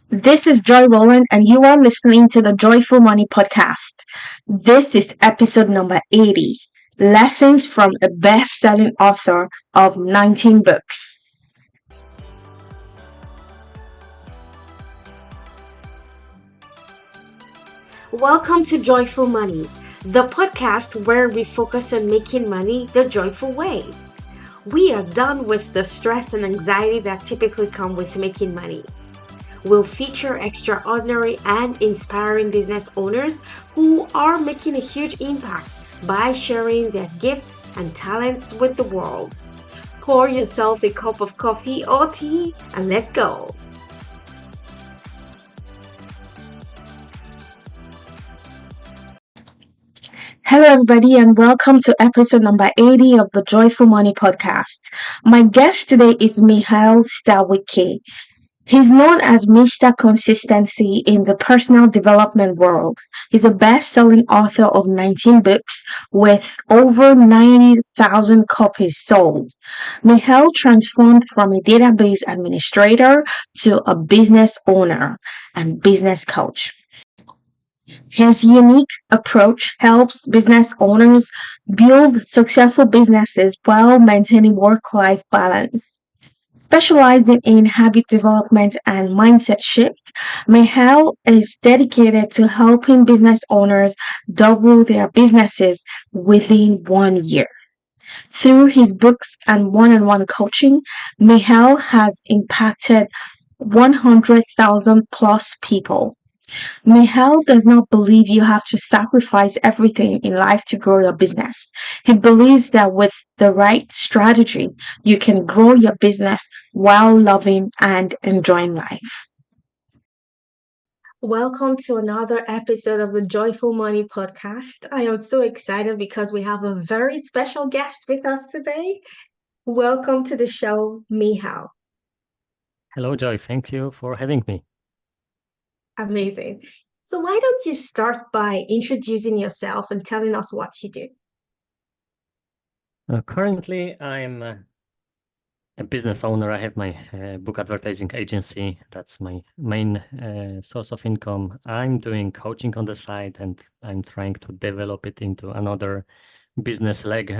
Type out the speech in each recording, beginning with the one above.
This is Joy Rowland, and you are listening to the Joyful Money Podcast. This is episode number 80 Lessons from a Best Selling Author of 19 Books. Welcome to Joyful Money, the podcast where we focus on making money the joyful way. We are done with the stress and anxiety that typically come with making money. We'll feature extraordinary and inspiring business owners who are making a huge impact by sharing their gifts and talents with the world. Pour yourself a cup of coffee or tea and let's go. Hello, everybody, and welcome to episode number 80 of the Joyful Money Podcast. My guest today is Michal Stawicki. He's known as Mr. Consistency in the personal development world. He's a best-selling author of 19 books with over 90,000 copies sold. Michal transformed from a database administrator to a business owner and business coach. His unique approach helps business owners build successful businesses while maintaining work-life balance. Specializing in habit development and mindset shift, Michal is dedicated to helping business owners double their businesses within 1 year. Through his books and one-on-one coaching, Michal has impacted 100,000 plus people. Michal does not believe you have to sacrifice everything in life to grow your business. He believes that with the right strategy, you can grow your business while loving and enjoying life. Welcome to another episode of the Joyful Money Podcast. I am so excited because we have a very special guest with us today. Welcome to the show, Michal. Hello, Joy. Thank you for having me. Amazing. So why don't you start by introducing yourself and telling us what you do? Currently, I'm a business owner. I have my book advertising agency. That's my main source of income. I'm doing coaching on the side, and I'm trying to develop it into another business leg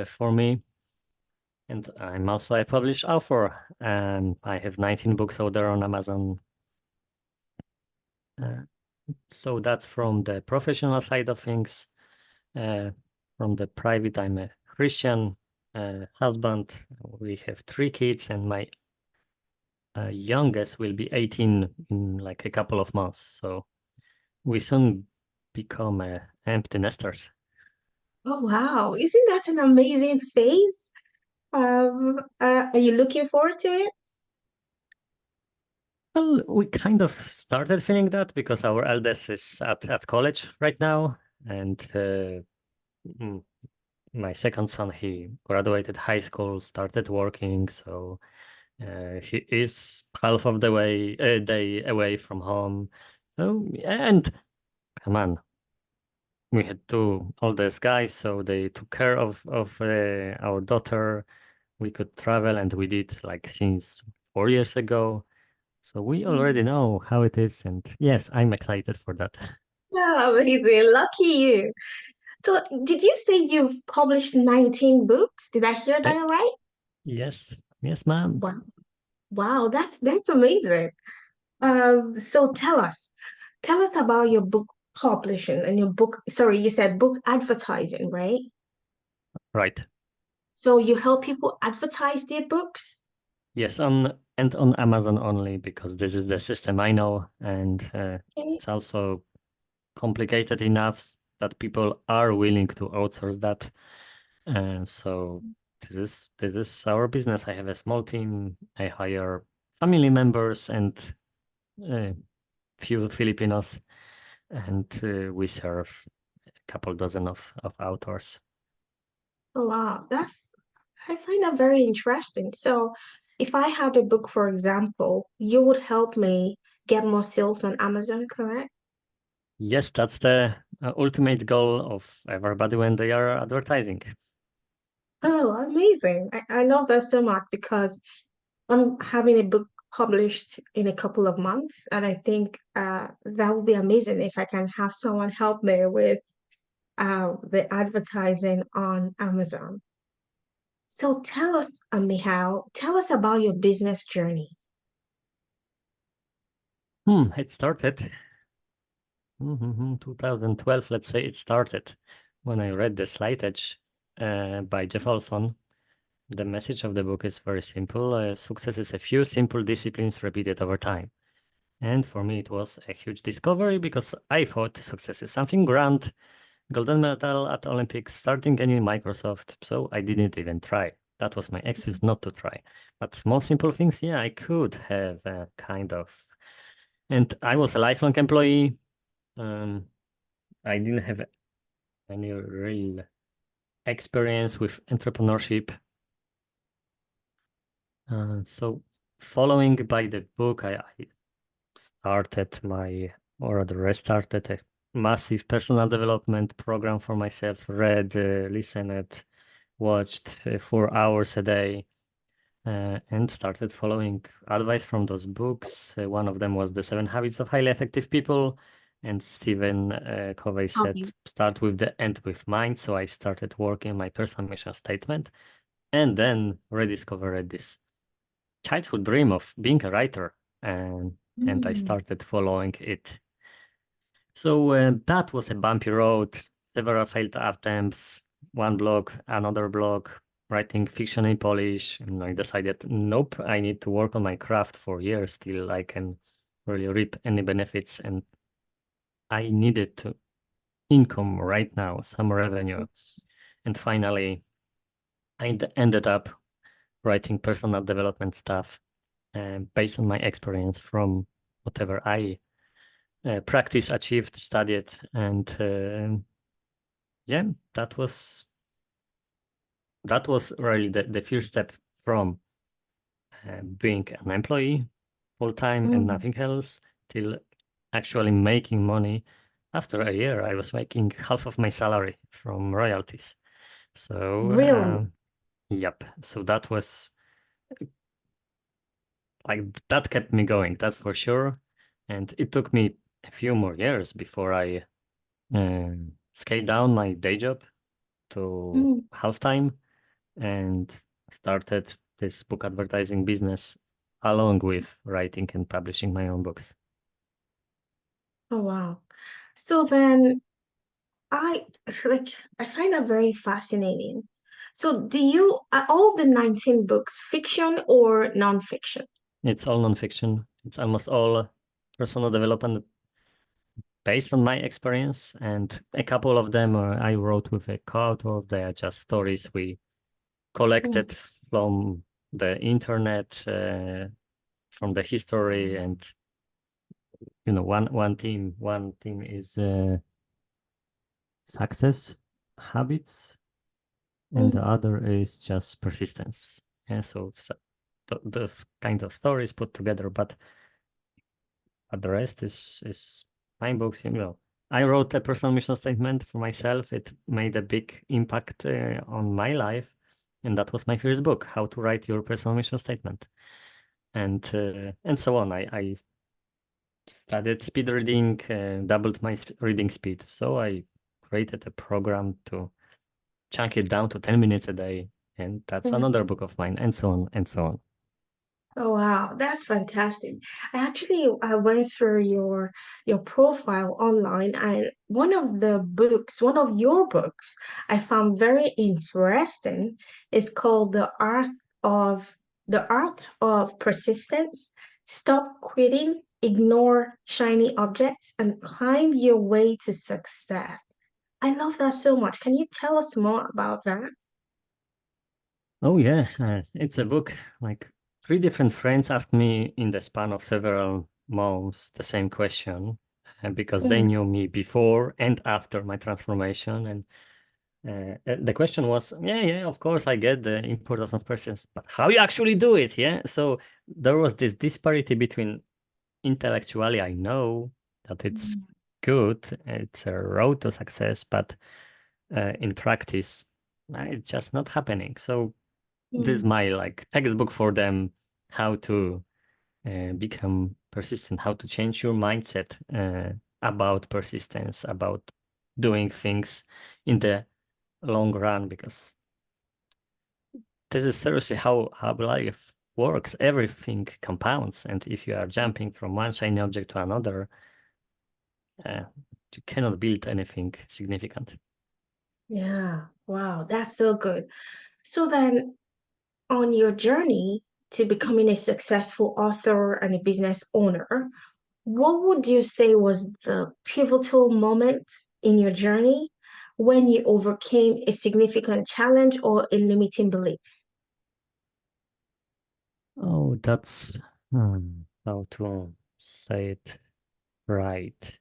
for me. And I'm also a published author, and I have 19 books out there on Amazon. So that's from the professional side of things. From the private, I'm a Christian husband. We have 3 kids, and my youngest will be 18 in like a couple of months. So we soon become empty nesters. Oh, wow. Isn't that an amazing phase? Are you looking forward to it? Well, we kind of started feeling that because our eldest is at college right now, and my second son, he graduated high school, started working, so he is half of the way day away from home. And come on, we had 2 oldest guys, so they took care of our daughter. We could travel, and we did like since 4 years ago. So we already know how it is, and yes, I'm excited for that. Yeah, amazing. Lucky you. So, did you say you've published 19 books? Did I hear Uh, that right? yes, ma'am. Wow. Wow, that's amazing. So tell us about your book publishing and your book, sorry, you said book advertising, right? Right. So you help people advertise their books? Yes, on Amazon only because this is the system I know, and Okay. it's also complicated enough that people are willing to outsource that. So this is our business. I have a small team. I hire family members and few Filipinos, and we serve a couple dozen of authors. Oh, wow. I find that very interesting. So, if I had a book, for example, you would help me get more sales on Amazon, correct? Yes, that's the ultimate goal of everybody when they are advertising. Oh, amazing. I love that so much because I'm having a book published in a couple of months, and I think that would be amazing if I can have someone help me with the advertising on Amazon. So tell us, Michal, tell us about your business journey. It started 2012, let's say it started when I read The Slight Edge by Jeff Olson. The message of the book is very simple. Success is a few simple disciplines repeated over time. And for me, it was a huge discovery because I thought success is something grand, golden medal at Olympics, starting a new Microsoft. So I didn't even try. That was my excuse not to try. But small, simple things, yeah, I could have kind of. And I was a lifelong employee. I didn't have any real experience with entrepreneurship. So following by the book, I started or rather restarted a massive personal development program for myself, read, listened, watched 4 hours a day, and started following advice from those books. One of them was The 7 Habits of Highly Effective People, and Stephen Covey said, Okay. start with the end with mind. So I started working on my personal mission statement and then rediscovered this childhood dream of being a writer. And I Mm, started following it. So that was a bumpy road, several failed attempts, one blog, another blog, writing fiction in Polish. And I decided, nope, I need to work on my craft for years till I can really reap any benefits. And I needed to income right now, some revenue. And finally, ended up writing personal development stuff based on my experience from whatever I practiced, achieved, studied, and yeah, that was really the first step from being an employee full time and mm, nothing else till actually making money. After a year, I was making half of my salary from royalties. So, really? yep. So that was like that kept me going, that's for sure. And it took me a few more years before I scaled down my day job to Mm. half time and started this book advertising business along with writing and publishing my own books. Oh, wow. So then I like I find that very fascinating. So do you are all the 19 books fiction or nonfiction? It's all nonfiction. It's almost all personal development based on my experience, and a couple of them I wrote with a co-author. They are just stories we Mm. collected from the internet, from the history, and one team is success habits, and the Mm. other is just persistence. Yeah, so those kind of stories put together, but the rest is my books. I wrote a personal mission statement for myself. It made a big impact on my life, and that was my first book, How to Write Your Personal Mission Statement, and so on. I studied speed reading, doubled my reading speed, so I created a program to chunk it down to 10 minutes a day, and that's another book of mine, and so on and so on. Oh wow, that's fantastic. I went through your profile online, and one of your books I found very interesting is called of The Art of Persistence. Stop quitting, ignore shiny objects, and climb your way to success. I love that so much. Can you tell us more about that? Oh yeah, it's a book. Like 3 different friends asked me in the span of several months the same question, because they Mm, knew me before and after my transformation. And the question was, yeah, of course I get the importance of persistence, but how you actually do it? Yeah. So there was this disparity between intellectually, I know that it's mm, good, it's a road to success, but in practice, it's just not happening. So this is mm, my like textbook for them, how to become persistent, how to change your mindset about persistence, about doing things in the long run, because this is seriously how life works. Everything compounds, and if you are jumping from one shiny object to another, you cannot build anything significant. Yeah. Wow, that's so good. So then, on your journey to becoming a successful author and a business owner, what would you say was the pivotal moment in your journey when you overcame a significant challenge or a limiting belief? Oh, that's how to say it right.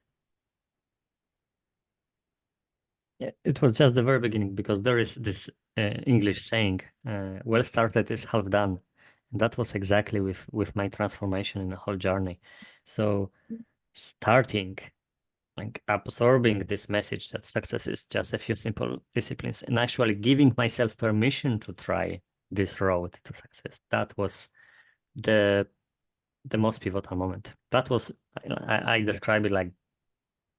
Yeah, it was just the very beginning, because there is this English saying, "Well started is half done," and that was exactly with my transformation in the whole journey. So starting, like absorbing this message that success is just a few simple disciplines, and actually giving myself permission to try this road to success, that was the most pivotal moment. That was, I describe it like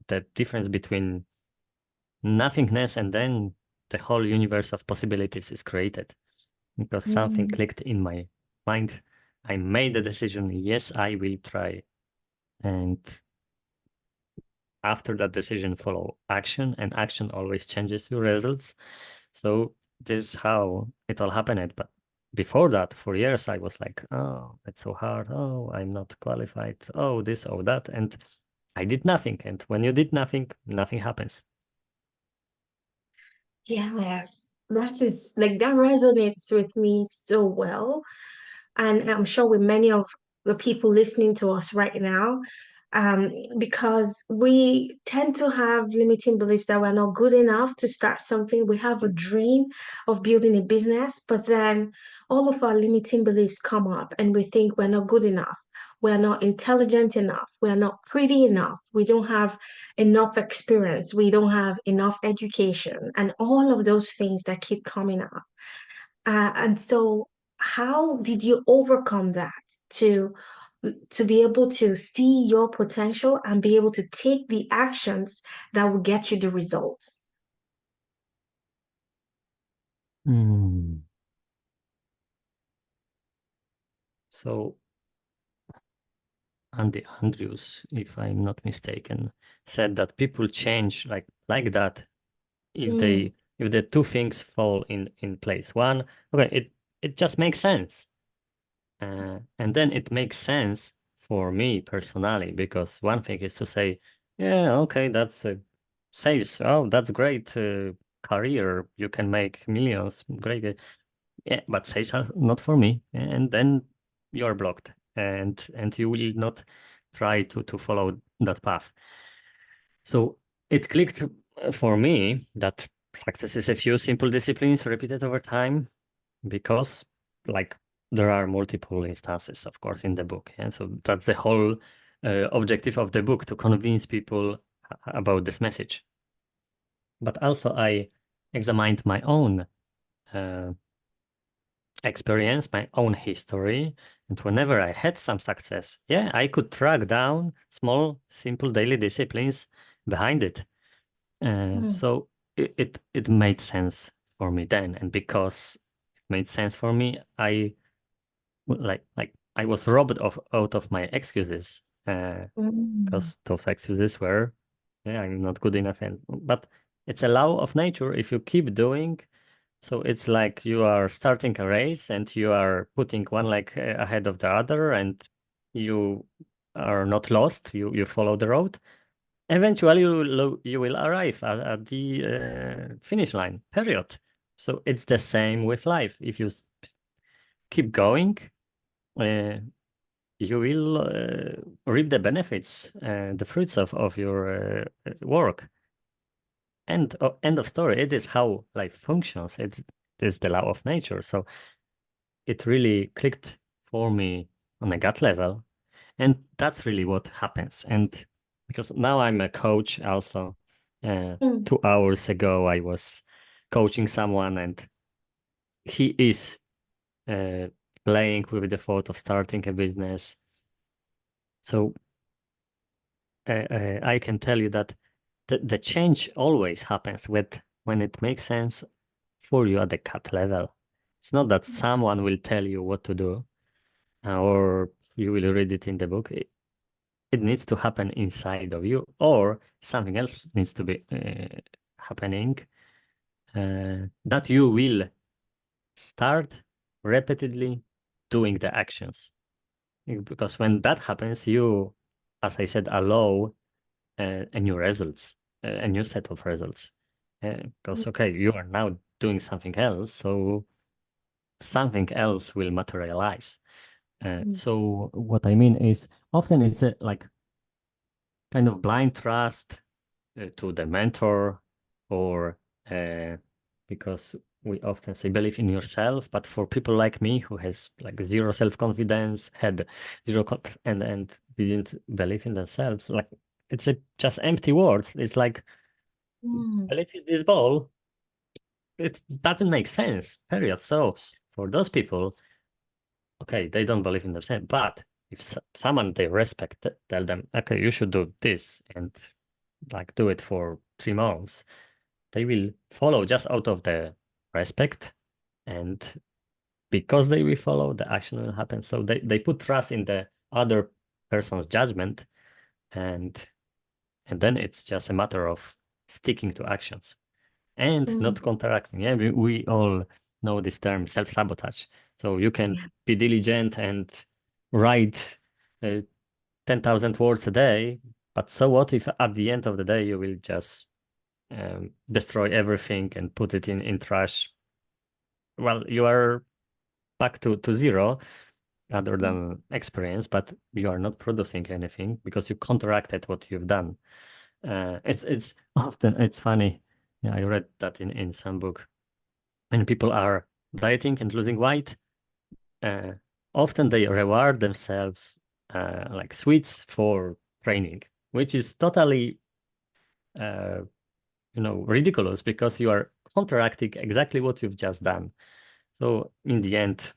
the difference between nothingness and then the whole universe of possibilities is created, because something Mm. clicked in my mind. I made the decision, yes, I will try. And after that decision follow action, and action always changes your results. So this is how it all happened. But before that, for years, I was like, oh, it's so hard. Oh, I'm not qualified. Oh, this, oh, that. And I did nothing. And when you did nothing, nothing happens. Yes, that is like that resonates with me so well. And I'm sure with many of the people listening to us right now, because we tend to have limiting beliefs that we're not good enough to start something. We have a dream of building a business, but then all of our limiting beliefs come up and we think we're not good enough. We're not intelligent enough. We're not pretty enough. We don't have enough experience. We don't have enough education, and all of those things that keep coming up. And so, how did you overcome that to be able to see your potential and be able to take the actions that will get you the results? Hmm. So Andy Andrews, if I'm not mistaken, said that people change like that if Mm, the two things fall in place. One, okay, it just makes sense, and then it makes sense for me personally, because one thing is to say, yeah, okay, that's a sales. Oh, that's great career. You can make millions. Great. Yeah, but sales are not for me. And then you're blocked, and you will not try to follow that path. So it clicked for me that success is a few simple disciplines repeated over time, because like there are multiple instances, of course, in the book. And so that's the whole objective of the book, to convince people about this message. But also I examined my own uh, experience, my own history, and whenever I had some success, yeah, I could track down small, simple daily disciplines behind it. mm, So it made sense for me then, and because it made sense for me, I like I was robbed of out of my excuses, mm, because those excuses were, yeah, I'm not good enough, and but it's a law of nature. If you keep doing, so it's like you are starting a race and you are putting one leg ahead of the other, and you are not lost. You follow the road. Eventually, you will arrive at the finish line. Period. So it's the same with life. If you keep going, uh, you will reap the benefits, the fruits of your work. End of story. It is how life functions. It is the law of nature. So it really clicked for me on a gut level. And that's really what happens. And because now I'm a coach also, mm, 2 hours ago, I was coaching someone, and he is uh, playing with the thought of starting a business. So I can tell you that the change always happens when it makes sense for you at the gut level. It's not that someone will tell you what to do or you will read it in the book. It needs to happen inside of you, or something else needs to be happening that you will start repeatedly doing the actions. Because when that happens, you, as I said, allow a new results, a new set of results. Because, okay, you are now doing something else, so something else will materialize. So what I mean is often it's a like kind of blind trust to the mentor, or because we often say believe in yourself, but for people like me who has like zero self-confidence, had zero and didn't believe in themselves, like it's just empty words. It's like believe in this ball. It doesn't make sense, period. So for those people, okay, they don't believe in themselves, but if someone they respect tell them, okay, you should do this and like do it for 3 months, they will follow just out of the respect, and because they will follow, the action will happen. So they put trust in the other person's judgment, and then it's just a matter of sticking to actions and not counteracting. Yeah, we all know this term, self-sabotage. So you can be diligent and write 10,000 words a day, but so what if at the end of the day you will just destroy everything and put it in trash? Well, you are back to zero other than experience, but you are not producing anything because you counteracted what you've done. It's often it's funny. Yeah, I read that in some book. When people are dieting and losing weight, uh, often they reward themselves like sweets for training, which is totally uh, ridiculous because you are counteracting exactly what you've just done. So in the end,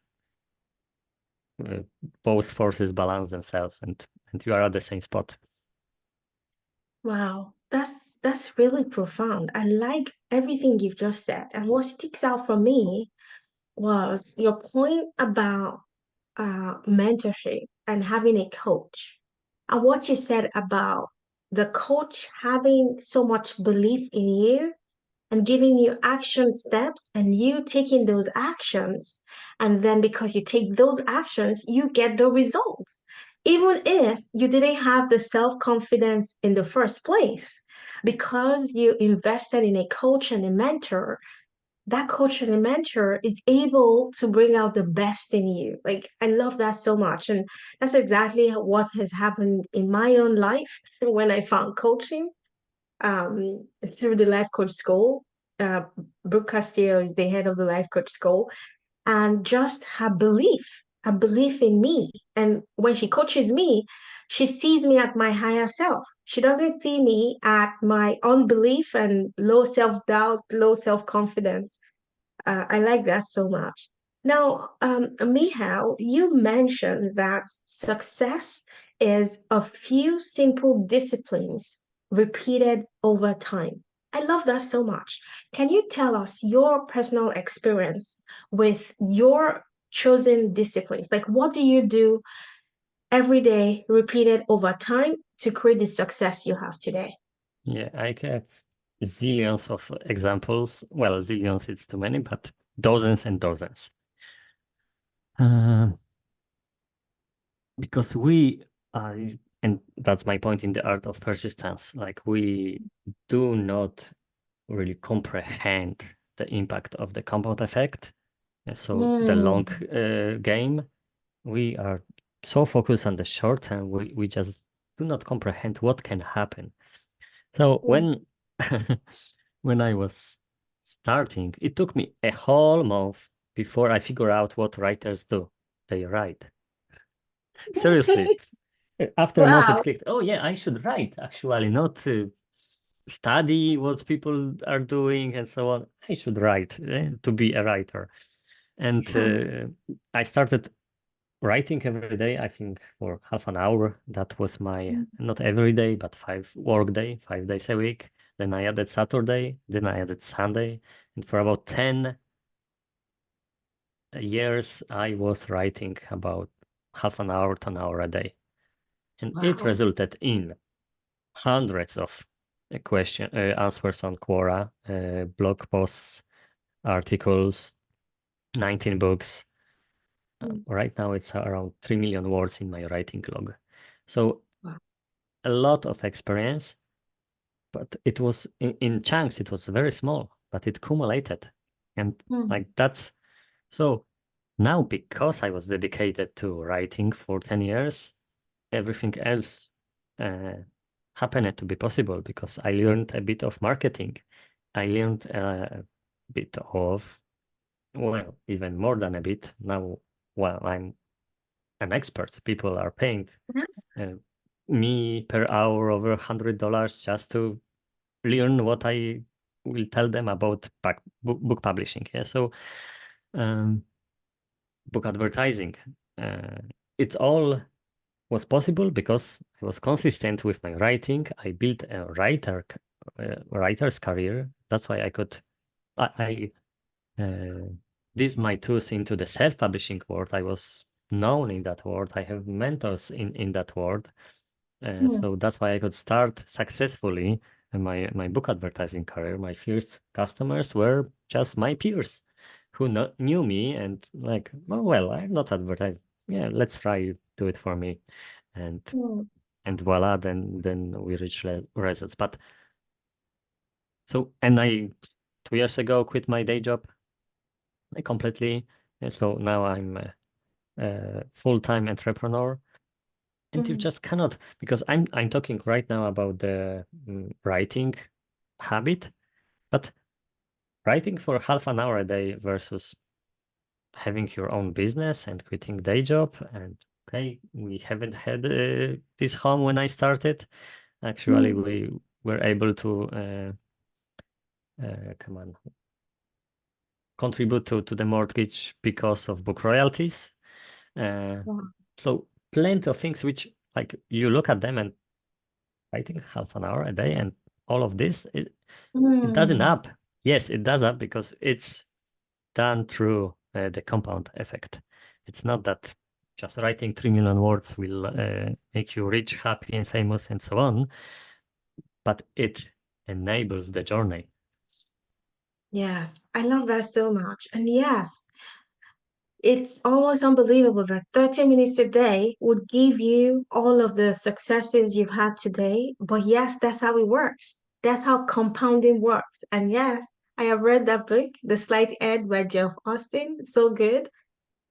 uh, both forces balance themselves, and you are at the same spot. Wow, that's really profound. I like everything you've just said. And what sticks out for me was your point about mentorship and having a coach. And what you said about the coach having so much belief in you and giving you action steps and you taking those actions. And then because you take those actions, you get the results. Even if you didn't have the self confidence in the first place, because you invested in a coach and a mentor, that coach and a mentor is able to bring out the best in you. Like, I love that so much. And that's exactly what has happened in my own life when I found coaching through the life coach school. Uh, Brooke Castillo is the head of the life coach school, and just her belief in me. And when she coaches me, she sees me at my higher self. She doesn't see me at my unbelief and low self doubt, low self confidence. I like that so much. Now, Michal, you mentioned that success is a few simple disciplines repeated over time. I love that so much. Can you tell us your personal experience with your chosen disciplines? Like, what do you do every day, repeated over time to create the success you have today? Yeah, I get zillions of examples. Well, zillions, it's too many, but dozens and dozens. Uh, because and that's my point in the art of persistence, like we do not really comprehend the impact of the compound effect. So the long Mm, game, we are so focused on the short term, we just do not comprehend what can happen. So mm, when I was starting, it took me a whole month before I figure out what writers do. They write. Seriously. After a month, it wow. clicked. Oh yeah, I should write actually, not study what people are doing and so on. I should write to be a writer. And I started writing every day, I think for half an hour. That was my, Mm. not every day, but 5 days a week. Then I added Saturday, then I added Sunday. And for about 10 years, I was writing about half an hour to an hour a day. And it Wow. resulted in hundreds of answers on Quora, blog posts, articles, 19 books. Mm. Right now, it's around 3 million words in my writing log. So Wow. a lot of experience, but it was in chunks, it was very small, but it accumulated. And Mm. like that's so now, because I was dedicated to writing for 10 years, everything else happened to be possible because I learned a bit of marketing. I learned a bit of, well, even more than a bit. Now, well, I'm an expert. People are paying Yeah. uh, me per hour over $100 just to learn what I will tell them about book publishing. Yeah, so um, book advertising. Uh, it all was possible because I was consistent with my writing. I built a writer's career. That's why I could I did my tools into the self-publishing world. I was known in that world. I have mentors in that world. Mm. So that's why I could start successfully my book advertising career. My first customers were just my peers who knew me and like, oh, well, I'm not advertising. Yeah, let's try do it for me. And Mm. and voila, then we reach results. But so and I 2 years ago quit my day job completely. And so now I'm a full-time entrepreneur. And you Mm. just cannot, because I'm talking right now about the writing habit, but writing for half an hour a day versus having your own business and quitting day job. And okay, we haven't had this home when I started. Actually, Mm. we were able to come on, contribute to the mortgage because of book royalties. Uh, Wow. so plenty of things which like you look at them and writing half an hour a day and all of this, it doesn't Mm. up. Yes, it does up because it's done through the compound effect. It's not that just writing 3 million words will make you rich, happy, and famous, and so on, but it enables the journey. Yes, I love that so much. And yes, it's almost unbelievable that 30 minutes a day would give you all of the successes you've had today. But yes, that's how it works. That's how compounding works. And yes, I have read that book, The Slight Edge by Jeff Austin. So good.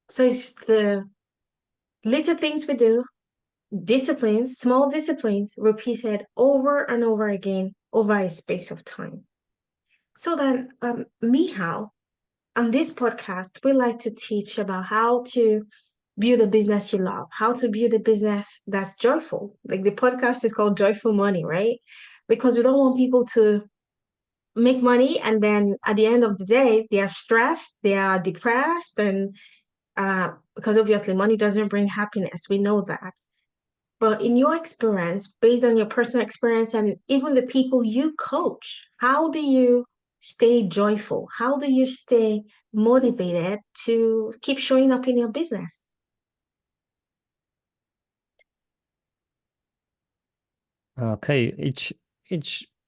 So it's the little things we do, disciplines, small disciplines, repeated over and over again over a space of time. So then, Michal, on this podcast, we like to teach about how to build a business you love, how to build a business that's joyful. Like the podcast is called Joyful Money, right? Because we don't want people to make money and then at the end of the day, they are stressed, they are depressed, and because obviously money doesn't bring happiness. We know that. But in your experience, based on your personal experience and even the people you coach, how do you stay joyful? How do you stay motivated to keep showing up in your business? Okay, each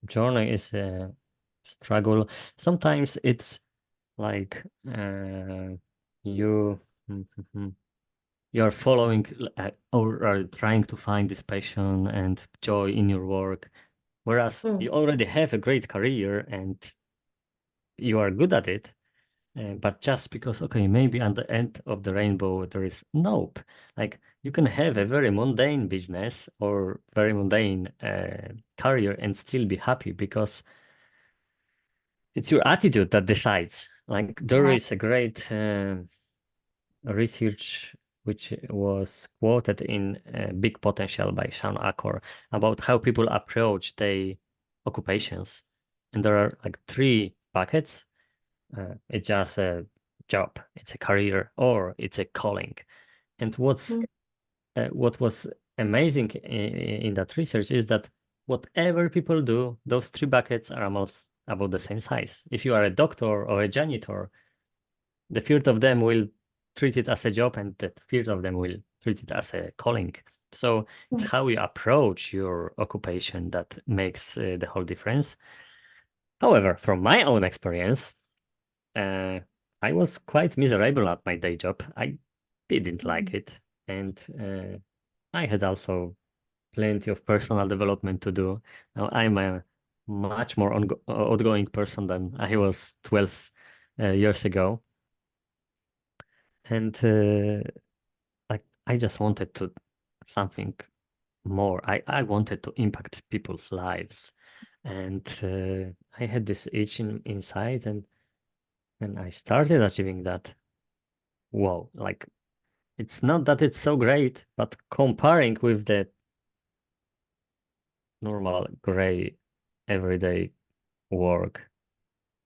journey is a struggle. Sometimes it's like you you're following or are trying to find this passion and joy in your work, whereas Mm. you already have a great career and you are good at it. But just because, okay, maybe at the end of the rainbow there is nope. Like you can have a very mundane business or very mundane career and still be happy because it's your attitude that decides. Like there is a Yes. great research which was quoted in Big Potential by Sean Acor about how people approach their occupations. And there are like three buckets. It's just a job, it's a career, or it's a calling. And what was amazing in that research is that whatever people do, those three buckets are almost about the same size. If you are a doctor or a janitor, the third of them will treat it as a job, and the third of them will treat it as a calling. So it's how you approach your occupation that makes the whole difference. However, from my own experience, I was quite miserable at my day job. I didn't like it, and I had also plenty of personal development to do. Now I'm a much more outgoing person than I was 12 years ago, and like I just wanted to something more. I wanted to impact people's lives, and I had this itch inside, and I started achieving that. Whoa, like it's not that it's so great, but comparing with the normal gray everyday work,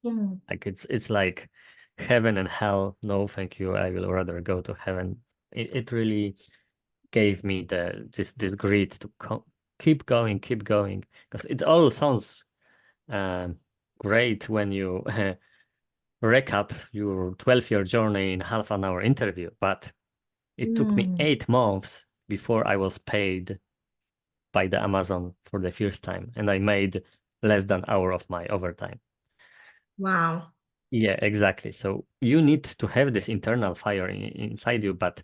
like it's like heaven and hell. No, thank you. I will rather go to heaven. It really gave me this grit to keep going, because it all sounds um, great when you recap your 12-year journey in half an hour interview, but it took me 8 months before I was paid by the Amazon for the first time, and I made less than hour of my overtime. Wow. Yeah, exactly. So you need to have this internal fire inside you, but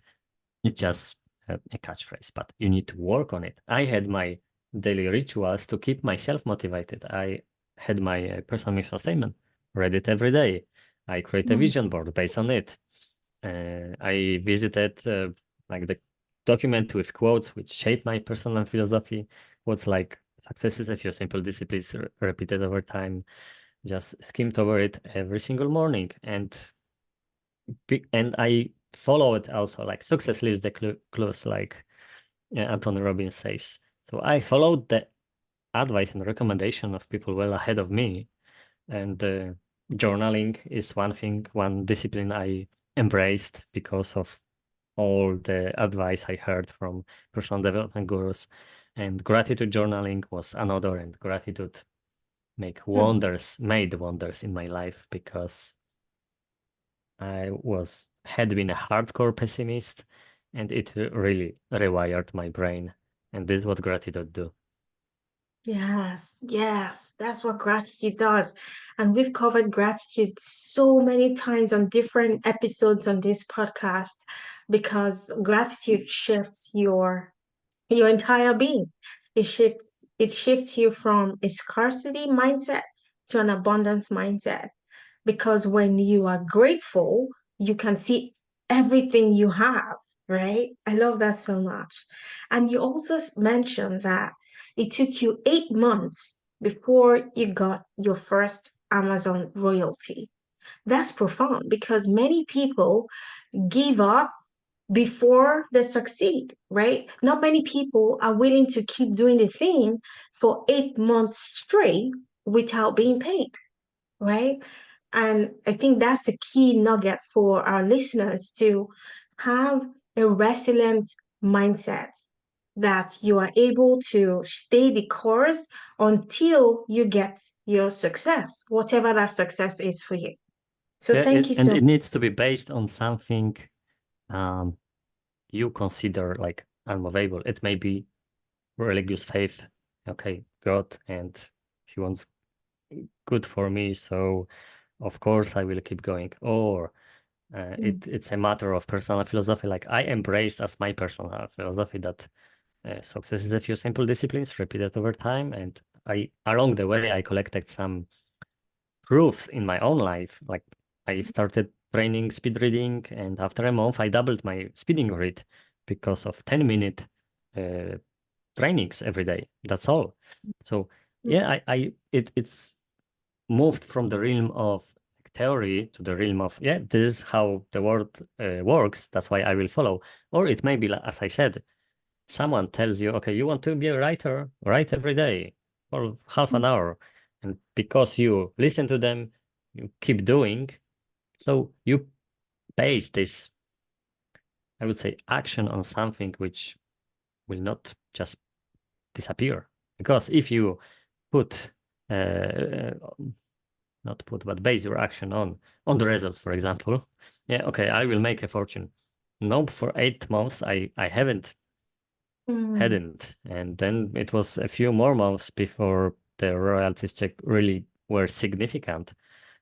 it's just a catchphrase, but you need to work on it. I had my daily rituals to keep myself motivated. I had my personal mission statement, read it every day. I create a vision board based on it. I visited like the document with quotes which shape my personal philosophy. Quotes like success is a few simple disciplines repeated over time. Just skimmed over it every single morning, and I follow it also. Like success leaves the clues, like Anthony Robbins says. So I followed the advice and recommendation of people well ahead of me, and journaling is one thing, one discipline I embraced because of all the advice I heard from personal development gurus. And gratitude journaling was another, and gratitude made wonders in my life, because I had been a hardcore pessimist, and it really rewired my brain. And this is what gratitude do. Yes, yes, that's what gratitude does. And we've covered gratitude so many times on different episodes on this podcast because gratitude shifts your entire being. It shifts you from a scarcity mindset to an abundance mindset. Because when you are grateful, you can see everything you have, right? I love that so much. And you also mentioned that it took you 8 months before you got your first Amazon royalty. That's profound because many people give up before they succeed, right? Not many people are willing to keep doing the thing for 8 months straight without being paid, right? And I think that's a key nugget for our listeners to have a resilient mindset that you are able to stay the course until you get your success, whatever that success is for you. So Yeah, thank you and so it needs to be based on something um, you consider like unmovable. It may be religious faith. Okay, God, and He wants good for me, so of course I will keep going. Or much. it's a matter of personal philosophy. Like I embraced as my personal philosophy that success is a few simple disciplines repeated over time, and along the way I collected some proofs in my own life. Like I started training speed reading, and after a month I doubled my speeding rate because of 10-minute trainings every day. That's all. So yeah, it's moved from the realm of theory to the realm of, yeah, this is how the world works. That's why I will follow. Or it may be, as I said, someone tells you, okay, you want to be a writer, write every day for half an hour. And because you listen to them, you keep doing. So you base this I would say, action on something which will not just disappear. Because if you put, not put, but base your action on the results, for example, yeah, okay, I will make a fortune. No, for 8 months, I haven't, hadn't. And then it was a few more months before the royalties check really were significant.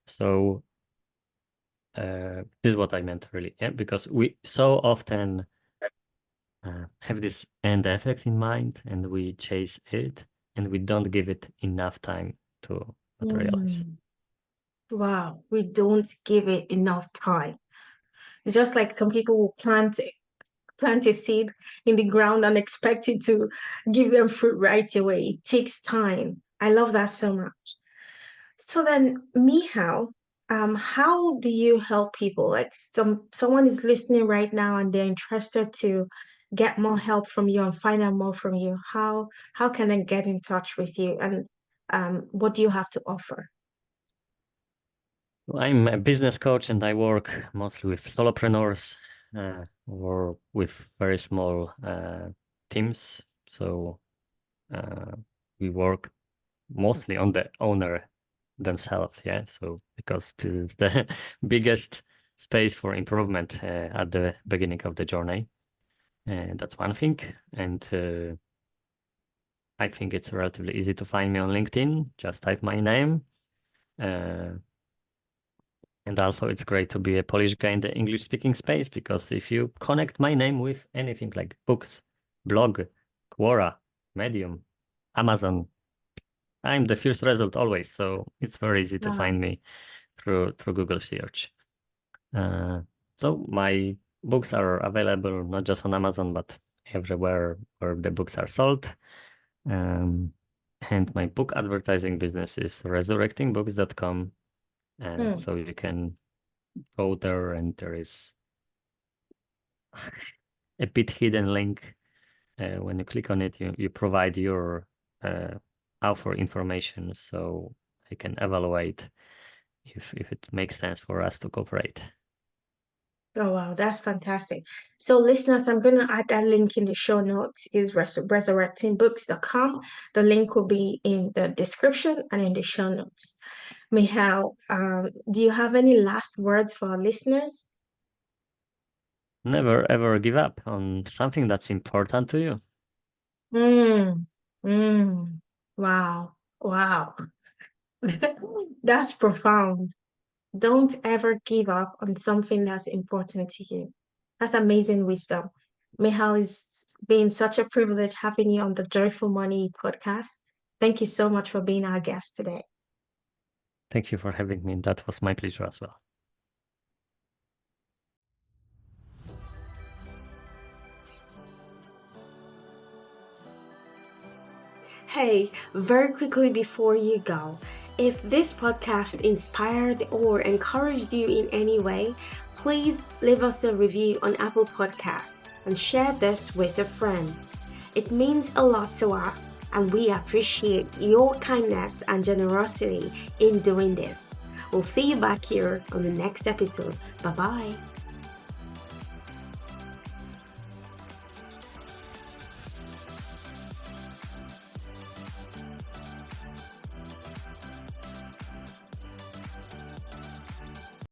So this is what I meant, really, yeah, because we so often have this end effect in mind and we chase it and we don't give it enough time to materialize. Wow, we don't give it enough time. It's just like some people will plant a seed in the ground and expect it to give them fruit right away. It takes time. I love that so much. So then, Michal, how do you help people? Like someone is listening right now and they're interested to get more help from you and find out more from you. How can they get in touch with you and what do you have to offer? I'm a business coach and I work mostly with solopreneurs or with very small teams. So we work mostly on the owner themselves. Yeah. So because this is the biggest space for improvement at the beginning of the journey. And that's one thing. And I think it's relatively easy to find me on LinkedIn. Just type my name. And also it's great to be a Polish guy in the English speaking space, because if you connect my name with anything like books, blog, Quora, Medium, Amazon, I'm the first result always. So it's very easy to find me through Google search. So my books are available not just on Amazon, but everywhere where the books are sold. And my book advertising business is resurrectingbooks.com. So you can go there and there is a bit hidden link. When you click on it, you provide your offer information so I can evaluate if it makes sense for us to cooperate. Oh wow, that's fantastic. So listeners, I'm going to add that link in the show notes is resurrectingbooks.com. The link will be in the description and in the show notes. Michal, do you have any last words for our listeners? Never ever give up on something that's important to you. Mm, mm, wow, wow. That's profound. Don't ever give up on something that's important to you. That's amazing wisdom. Michal, it's been such a privilege having you on the Joyful Money podcast. Thank you so much for being our guest today. Thank you for having me. That was my pleasure as well. Hey, very quickly before you go, if this podcast inspired or encouraged you in any way, please leave us a review on Apple Podcasts and share this with a friend. It means a lot to us, and we appreciate your kindness and generosity in doing this. We'll see you back here on the next episode. Bye bye.